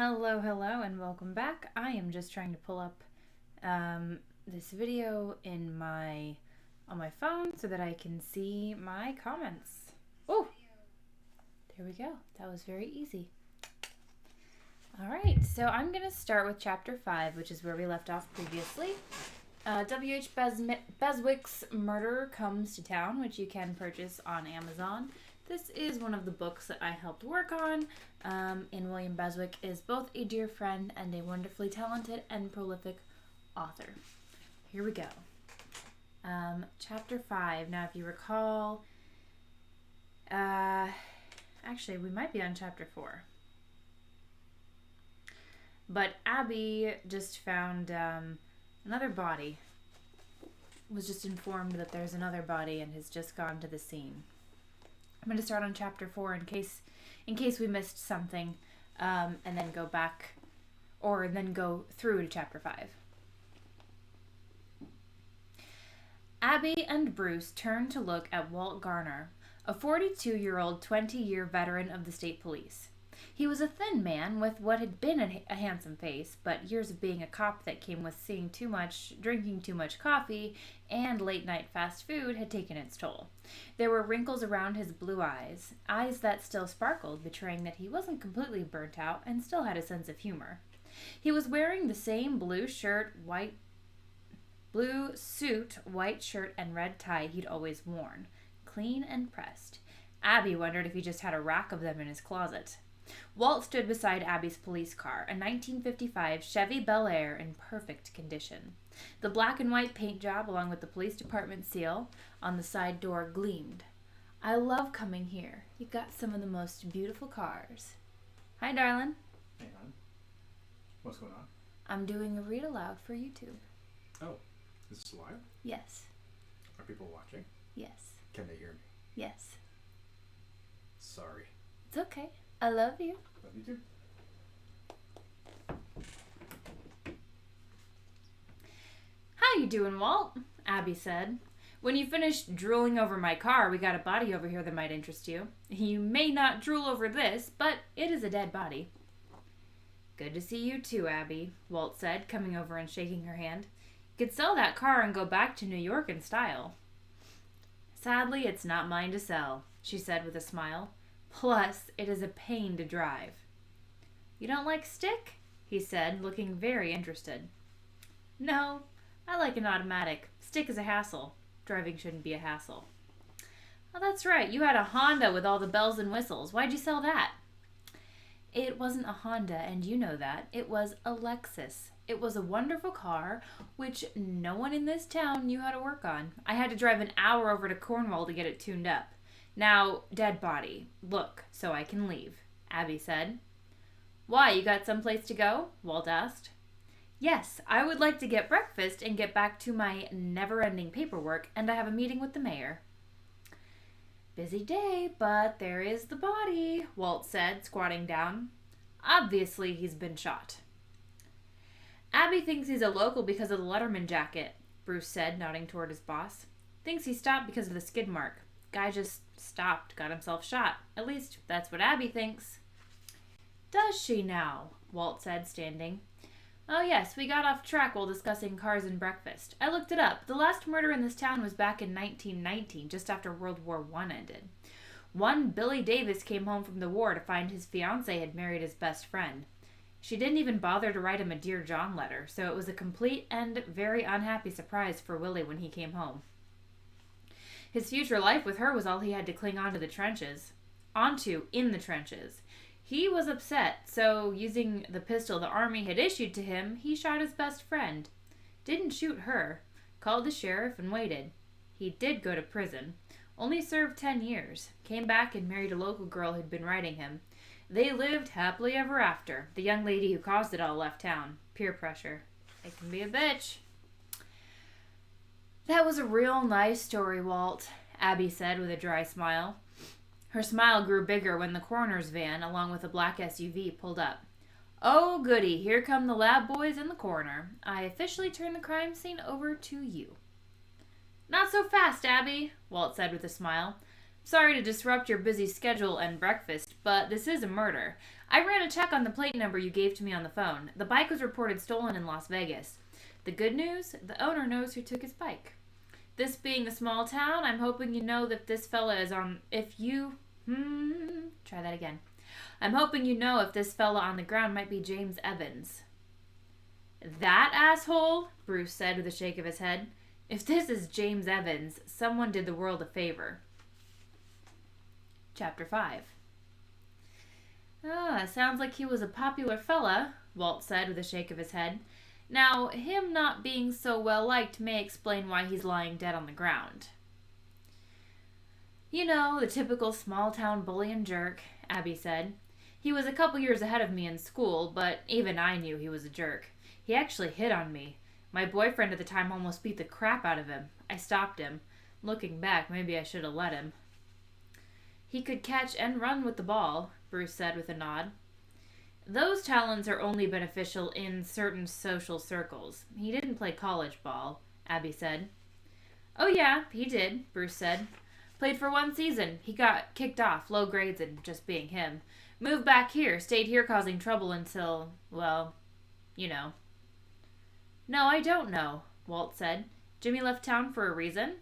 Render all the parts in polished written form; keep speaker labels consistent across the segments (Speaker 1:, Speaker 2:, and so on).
Speaker 1: Hello, and welcome back. I am just trying to pull up this video on my phone so that I can see my comments. Oh, there we go. That was very easy. All right, so I'm going to start with Chapter 5, which is where we left off previously. W.H. Beswick's Murder Comes to Town, which you can purchase on Amazon. This is one of the books that I helped work on, and William Beswick is both a dear friend and a wonderfully talented and prolific author. Here we go. Chapter 5. Now, if you recall, actually, we might be on Chapter 4. But Abby just found another body. Was just informed that there's another body and has just gone to the scene. I'm going to start on Chapter 4 in case we missed something, and then go back, or then go through to Chapter 5. Abby and Bruce turned to look at Walt Garner, a 42-year-old, 20-year veteran of the state police. He was a thin man with what had been a handsome face, but years of being a cop that came with seeing too much, drinking too much coffee, and late-night fast food had taken its toll. There were wrinkles around his blue eyes that still sparkled, betraying that he wasn't completely burnt out and still had a sense of humor. He was wearing the same blue suit, white shirt, and red tie he'd always worn, clean and pressed. Abby wondered if he just had a rack of them in his closet. Walt stood beside Abby's police car, a 1955 Chevy Bel Air in perfect condition. The black and white paint job, along with the police department seal on the side door, gleamed. "I love coming here. You've got some of the most beautiful cars." "Hi, darling."
Speaker 2: Hang on. What's going on?
Speaker 1: "I'm doing a read aloud for YouTube."
Speaker 2: Oh, is this live?
Speaker 1: "Yes."
Speaker 2: Are people watching?
Speaker 1: "Yes."
Speaker 2: Can they hear me?
Speaker 1: "Yes."
Speaker 2: Sorry.
Speaker 1: "It's okay. I love you."
Speaker 2: Love you too.
Speaker 1: "How you doing, Walt?" Abby said. "When you finish drooling over my car, we got a body over here that might interest you. You may not drool over this, but it is a dead body." "Good to see you too, Abby," Walt said, coming over and shaking her hand. "You could sell that car and go back to New York in style." "Sadly, it's not mine to sell," she said with a smile. "Plus, it is a pain to drive." "You don't like stick?" he said, looking very interested. "No, I like an automatic. Stick is a hassle. Driving shouldn't be a hassle." "Oh, that's right. You had a Honda with all the bells and whistles. Why'd you sell that?" "It wasn't a Honda, and you know that. It was a Lexus. It was a wonderful car, which no one in this town knew how to work on. I had to drive an hour over to Cornwall to get it tuned up. Now, dead body, look, so I can leave," Abby said. "Why, you got someplace to go?" Walt asked. "Yes, I would like to get breakfast and get back to my never-ending paperwork, and I have a meeting with the mayor." "Busy day, but there is the body," Walt said, squatting down. "Obviously, he's been shot." "Abby thinks he's a local because of the Letterman jacket," Bruce said, nodding toward his boss. "Thinks he stopped because of the skid mark. Guy just stopped, got himself shot. At least, that's what Abby thinks." "Does she now?" Walt said, standing. "Oh yes, we got off track while discussing cars and breakfast. I looked it up. The last murder in this town was back in 1919, just after World War I ended. One Billy Davis came home from the war to find his fiancée had married his best friend. She didn't even bother to write him a Dear John letter, so it was a complete and very unhappy surprise for Willie when he came home. His future life with her was all he had to cling on to in the trenches. He was upset, so using the pistol the army had issued to him, he shot his best friend. Didn't shoot her. Called the sheriff and waited. He did go to prison. Only served 10 years. Came back and married a local girl who'd been writing him. They lived happily ever after. The young lady who caused it all left town. Peer pressure. It can be a bitch." "That was a real nice story, Walt," Abby said with a dry smile. Her smile grew bigger when the coroner's van, along with a black SUV, pulled up. "Oh, goody, here come the lab boys and the coroner. I officially turn the crime scene over to you." "Not so fast, Abby," Walt said with a smile. Sorry to disrupt your busy schedule and breakfast, but this is a murder. I ran a check on the plate number you gave to me on the phone. The bike was reported stolen in Las Vegas. The good news? The owner knows who took his bike. This being a small town, I'm hoping you know that this fella is on... Try that again. I'm hoping you know if this fella on the ground might be James Evans. That asshole? Bruce said with a shake of his head. If this is James Evans, someone did the world a favor. Chapter 5. Sounds like he was a popular fella, Walt said with a shake of his head. Now, him not being so well liked may explain why he's lying dead on the ground. You know, the typical small-town bully and jerk, Abby said. He was a couple years ahead of me in school, but even I knew he was a jerk. He actually hit on me. My boyfriend at the time almost beat the crap out of him. I stopped him. Looking back, maybe I should have let him. He could catch and run with the ball, Bruce said with a nod. Those talents are only beneficial in certain social circles. He didn't play college ball, Abby said. Oh yeah, he did, Bruce said. Played for 1 season. He got kicked off, low grades and just being him. Moved back here, stayed here causing trouble until, well, you know. No, I don't know, Walt said. Jimmy left town for a reason?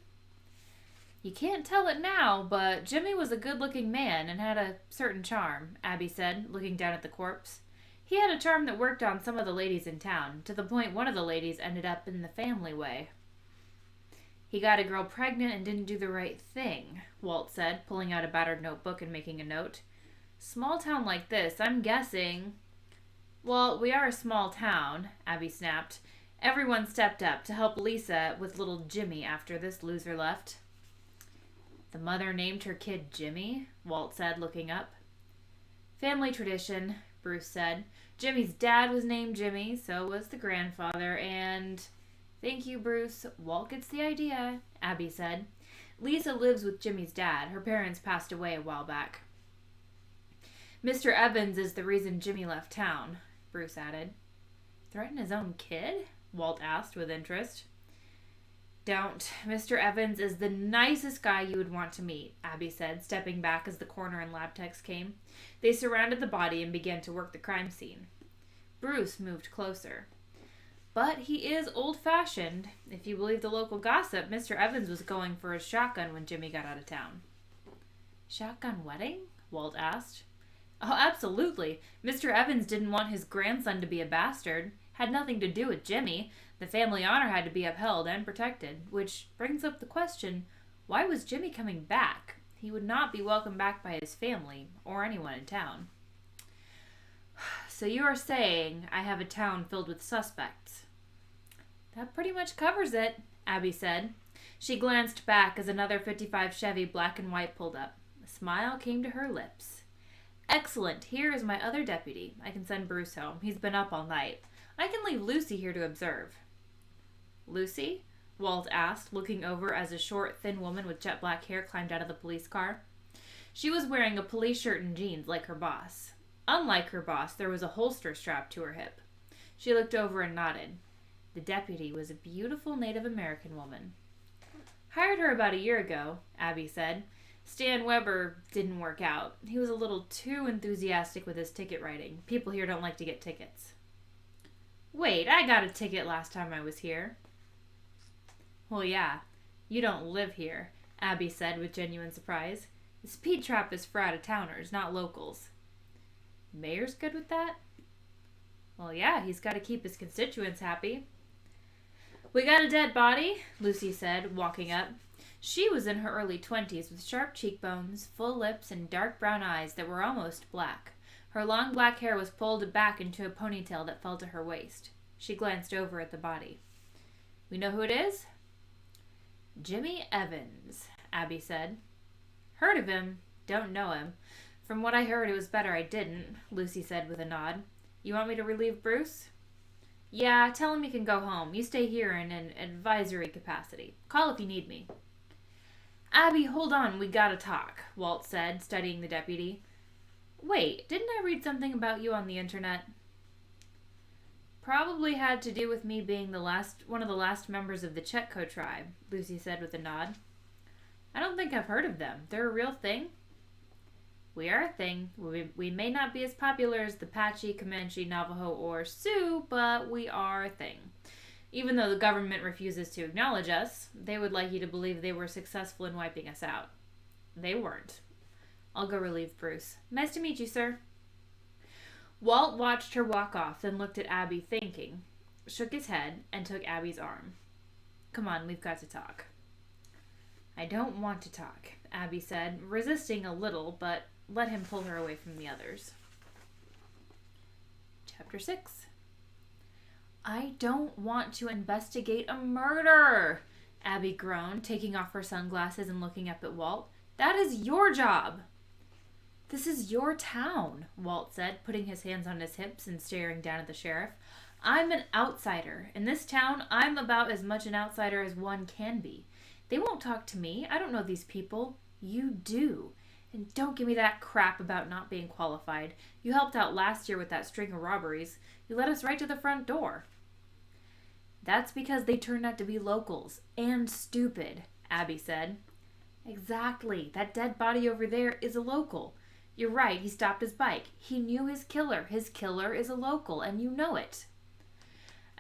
Speaker 1: You can't tell it now, but Jimmy was a good-looking man and had a certain charm, Abby said, looking down at the corpse. He had a charm that worked on some of the ladies in town, to the point one of the ladies ended up in the family way. He got a girl pregnant and didn't do the right thing, Walt said, pulling out a battered notebook and making a note. Small town like this, I'm guessing... Well, we are a small town, Abby snapped. Everyone stepped up to help Lisa with little Jimmy after this loser left. The mother named her kid Jimmy, Walt said, looking up. Family tradition, Bruce said. Jimmy's dad was named Jimmy, so was the grandfather, and... Thank you, Bruce. Walt gets the idea, Abby said. Lisa lives with Jimmy's dad. Her parents passed away a while back. Mr. Evans is the reason Jimmy left town, Bruce added. Threaten his own kid? Walt asked with interest. Don't. Mr. Evans is the nicest guy you would want to meet, Abby said, stepping back as the coroner and lab techs came. They surrounded the body and began to work the crime scene. Bruce moved closer. But he is old-fashioned. If you believe the local gossip, Mr. Evans was going for a shotgun when Jimmy got out of town. Shotgun wedding? Walt asked. Oh, absolutely. Mr. Evans didn't want his grandson to be a bastard. Had nothing to do with Jimmy. The family honor had to be upheld and protected, which brings up the question, why was Jimmy coming back? He would not be welcomed back by his family or anyone in town. So you are saying I have a town filled with suspects? That pretty much covers it, Abby said. She glanced back as another 55 Chevy black and white pulled up. A smile came to her lips. Excellent. Here is my other deputy. I can send Bruce home. He's been up all night. I can leave Lucy here to observe. Lucy? Walt asked, looking over as a short, thin woman with jet black hair climbed out of the police car. She was wearing a police shirt and jeans like her boss. Unlike her boss, there was a holster strapped to her hip. She looked over and nodded. The deputy was a beautiful Native American woman. Hired her about a year ago, Abby said. Stan Weber didn't work out. He was a little too enthusiastic with his ticket writing. People here don't like to get tickets. Wait, I got a ticket last time I was here. Well, yeah, you don't live here, Abby said with genuine surprise. The speed trap is for out-of-towners, not locals. Mayor's good with that? Well, yeah, he's got to keep his constituents happy. We got a dead body, Lucy said, walking up. She was in her early 20s with sharp cheekbones, full lips, and dark brown eyes that were almost black. Her long black hair was pulled back into a ponytail that fell to her waist. She glanced over at the body. We know who it is? Jimmy Evans, Abby said. Heard of him. Don't know him. From what I heard, it was better I didn't, Lucy said with a nod. You want me to relieve Bruce? Yeah, tell him he can go home. You stay here in an advisory capacity. Call if you need me. Abby, hold on. We gotta talk, Walt said, studying the deputy. Wait, didn't I read something about you on the internet? Probably had to do with me being one of the last members of the Chetco tribe, Lucy said with a nod. I don't think I've heard of them. They're a real thing? We are a thing. We may not be as popular as the Apache, Comanche, Navajo, or Sioux, but we are a thing. Even though the government refuses to acknowledge us, they would like you to believe they were successful in wiping us out. They weren't. I'll go relieve Bruce. Nice to meet you, sir. Walt watched her walk off, then looked at Abby thinking, shook his head, and took Abby's arm. Come on, we've got to talk. I don't want to talk, Abby said, resisting a little, but let him pull her away from the others. Chapter 6. I don't want to investigate a murder, Abby groaned, taking off her sunglasses and looking up at Walt. That is your job. This is your town, Walt said, putting his hands on his hips and staring down at the sheriff. I'm an outsider. In this town, I'm about as much an outsider as one can be. They won't talk to me. I don't know these people. You do. And don't give me that crap about not being qualified. You helped out last year with that string of robberies. You led us right to the front door. That's because they turned out to be locals. And stupid, Abby said. Exactly. That dead body over there is a local. You're right, he stopped his bike. He knew his killer. His killer is a local, and you know it.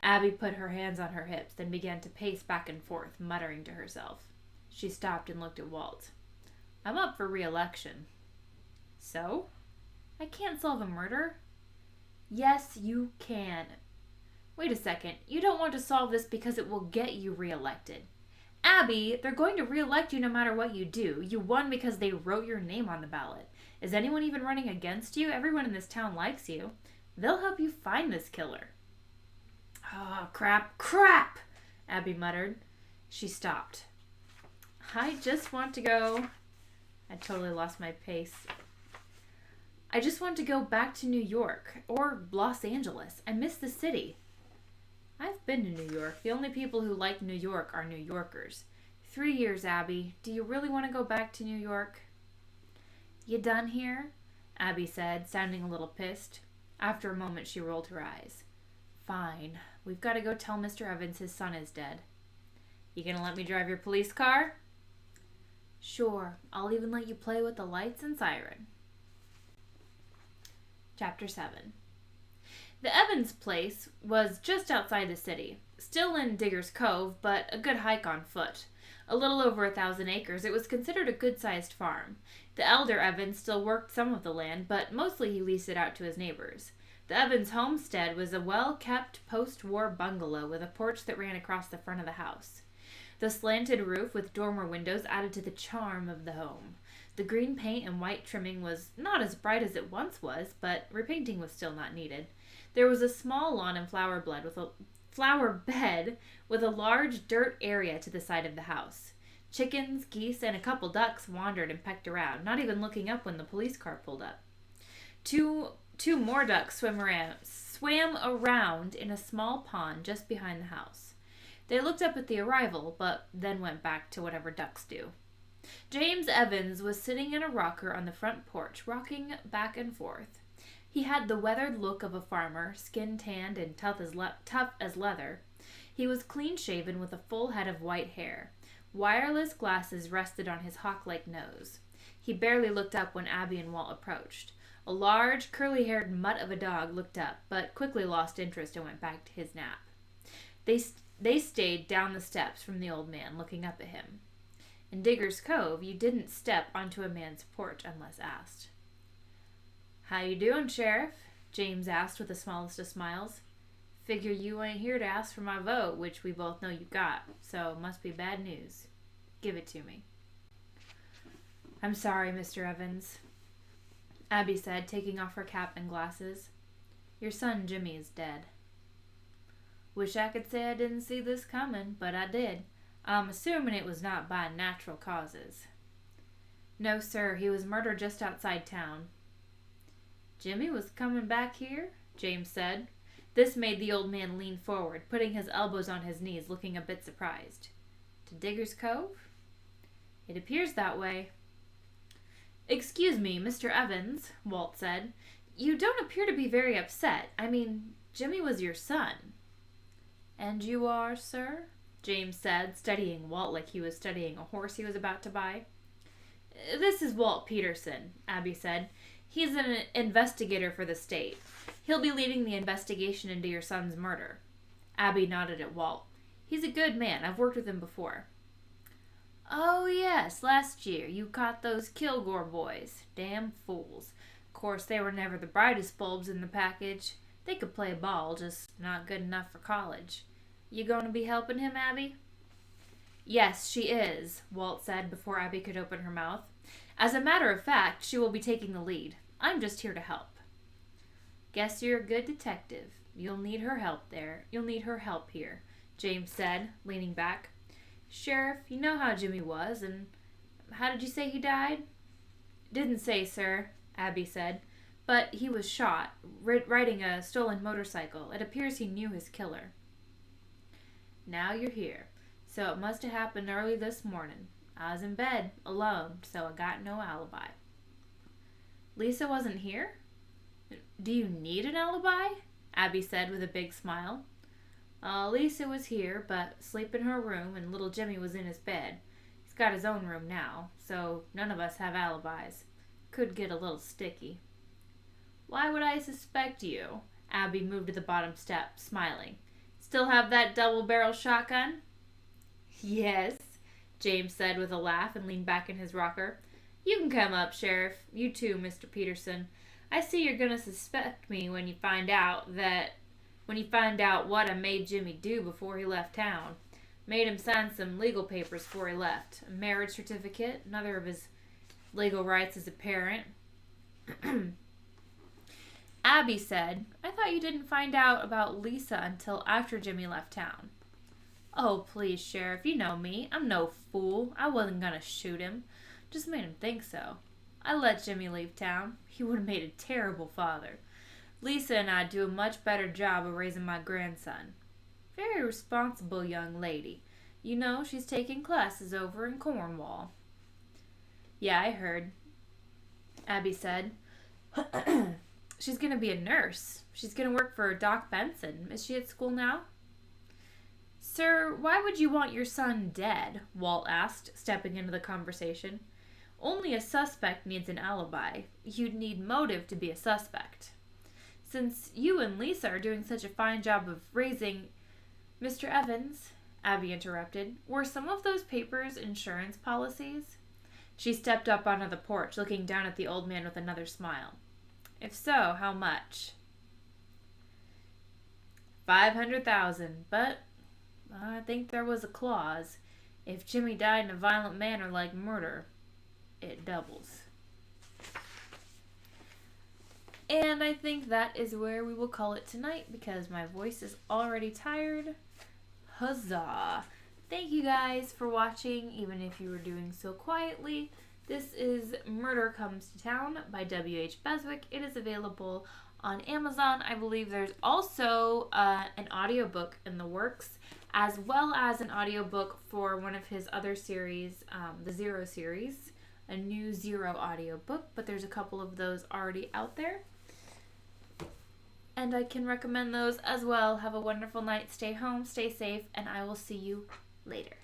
Speaker 1: Abby put her hands on her hips, then began to pace back and forth, muttering to herself. She stopped and looked at Walt. I'm up for re-election. So? I can't solve a murder? Yes, you can. Wait a second. You don't want to solve this because it will get you re-elected. Abby, they're going to re-elect you no matter what you do. You won because they wrote your name on the ballot. Is anyone even running against you? Everyone in this town likes you. They'll help you find this killer. Oh, crap, Abby muttered. She stopped. I just want to go... I totally lost my pace. I just want to go back to New York, or Los Angeles. I miss the city. I've been to New York. The only people who like New York are New Yorkers. 3 years, Abby. Do you really want to go back to New York? You done here? Abby said, sounding a little pissed. After a moment, she rolled her eyes. Fine. We've got to go tell Mr. Evans his son is dead. You gonna let me drive your police car? Sure. I'll even let you play with the lights and siren. Chapter 7. The Evans place was just outside the city, still in Digger's Cove, but a good hike on foot. A little over 1,000 acres, it was considered a good-sized farm. The elder Evans still worked some of the land, but mostly he leased it out to his neighbors. The Evans homestead was a well-kept post-war bungalow with a porch that ran across the front of the house. The slanted roof with dormer windows added to the charm of the home. The green paint and white trimming was not as bright as it once was, but repainting was still not needed. There was a small lawn and flower bed with a large dirt area to the side of the house. Chickens, geese, and a couple ducks wandered and pecked around, not even looking up when the police car pulled up. Two more ducks swam around in a small pond just behind the house. They looked up at the arrival, but then went back to whatever ducks do. James Evans was sitting in a rocker on the front porch, rocking back and forth. He had the weathered look of a farmer, skin-tanned and tough as leather. He was clean-shaven with a full head of white hair. Wireless glasses rested on his hawk-like nose. He barely looked up when Abby and Walt approached. A large, curly-haired mutt of a dog looked up, but quickly lost interest and went back to his nap. They stayed down the steps from the old man, looking up at him. In Digger's Cove, you didn't step onto a man's porch unless asked. How you doing, Sheriff? James asked with the smallest of smiles. Figure you ain't here to ask for my vote, which we both know you got, so it must be bad news. Give it to me. I'm sorry, Mr. Evans, Abby said, taking off her cap and glasses. Your son Jimmy is dead. Wish I could say I didn't see this coming, but I did. I'm assuming it was not by natural causes. No, sir, he was murdered just outside town. Jimmy was coming back here? James said. This made the old man lean forward, putting his elbows on his knees, looking a bit surprised. To Digger's Cove? It appears that way. Excuse me, Mr. Evans, Walt said. You don't appear to be very upset. I mean, Jimmy was your son. And you are, sir? James said, studying Walt like he was studying a horse he was about to buy. This is Walt Peterson, Abby said. He's an investigator for the state. He'll be leading the investigation into your son's murder. Abby nodded at Walt. He's a good man. I've worked with him before. Oh, yes, last year you caught those Kilgore boys. Damn fools. Of course, they were never the brightest bulbs in the package. They could play ball, just not good enough for college. You going to be helping him, Abby? Yes, she is, Walt said before Abby could open her mouth. As a matter of fact, she will be taking the lead. I'm just here to help. Guess you're a good detective. You'll need her help there. You'll need her help here, James said, leaning back. Sheriff, you know how Jimmy was, and how did you say he died? Didn't say, sir, Abby said, but he was shot, riding a stolen motorcycle. It appears he knew his killer. Now you're here. So it must have happened early this morning. I was in bed, alone, so I got no alibi. Lisa wasn't here? Do you need an alibi? Abby said with a big smile. Lisa was here, but asleep in her room, and little Jimmy was in his bed. He's got his own room now, so none of us have alibis. Could get a little sticky. Why would I suspect you? Abby moved to the bottom step, smiling. Still have that double-barrel shotgun? Yes, James said with a laugh and leaned back in his rocker. You can come up, Sheriff. You too, Mr. Peterson. I see you're going to suspect me when you find out what I made Jimmy do before he left town. Made him sign some legal papers before he left. A marriage certificate, another of his legal rights as a parent. Abby said, I thought you didn't find out about Lisa until after Jimmy left town. Oh, please, Sheriff, you know me. I'm no fool. I wasn't going to shoot him. Just made him think so. I let Jimmy leave town. He would have made a terrible father. Lisa and I do a much better job of raising my grandson. Very responsible young lady. You know, she's taking classes over in Cornwall. Yeah, I heard, Abby said. She's going to be a nurse. She's going to work for Doc Benson. Is she at school now? Sir, why would you want your son dead? Walt asked, stepping into the conversation. Only a suspect needs an alibi. You'd need motive to be a suspect. Since you and Lisa are doing such a fine job of raising... Mr. Evans, Abby interrupted, were some of those papers insurance policies? She stepped up onto the porch, looking down at the old man with another smile. If so, how much? 500,000, but I think there was a clause. If Jimmy died in a violent manner like murder, it doubles. And I think that is where we will call it tonight because my voice is already tired. Huzzah! Thank you guys for watching, even if you were doing so quietly. This is Murder Comes to Town by W.H. Beswick. It is available on Amazon. I believe there's also an audiobook in the works, as well as an audiobook for one of his other series, the Zero series, a new Zero audiobook, but there's a couple of those already out there. And I can recommend those as well. Have a wonderful night. Stay home, stay safe, and I will see you later.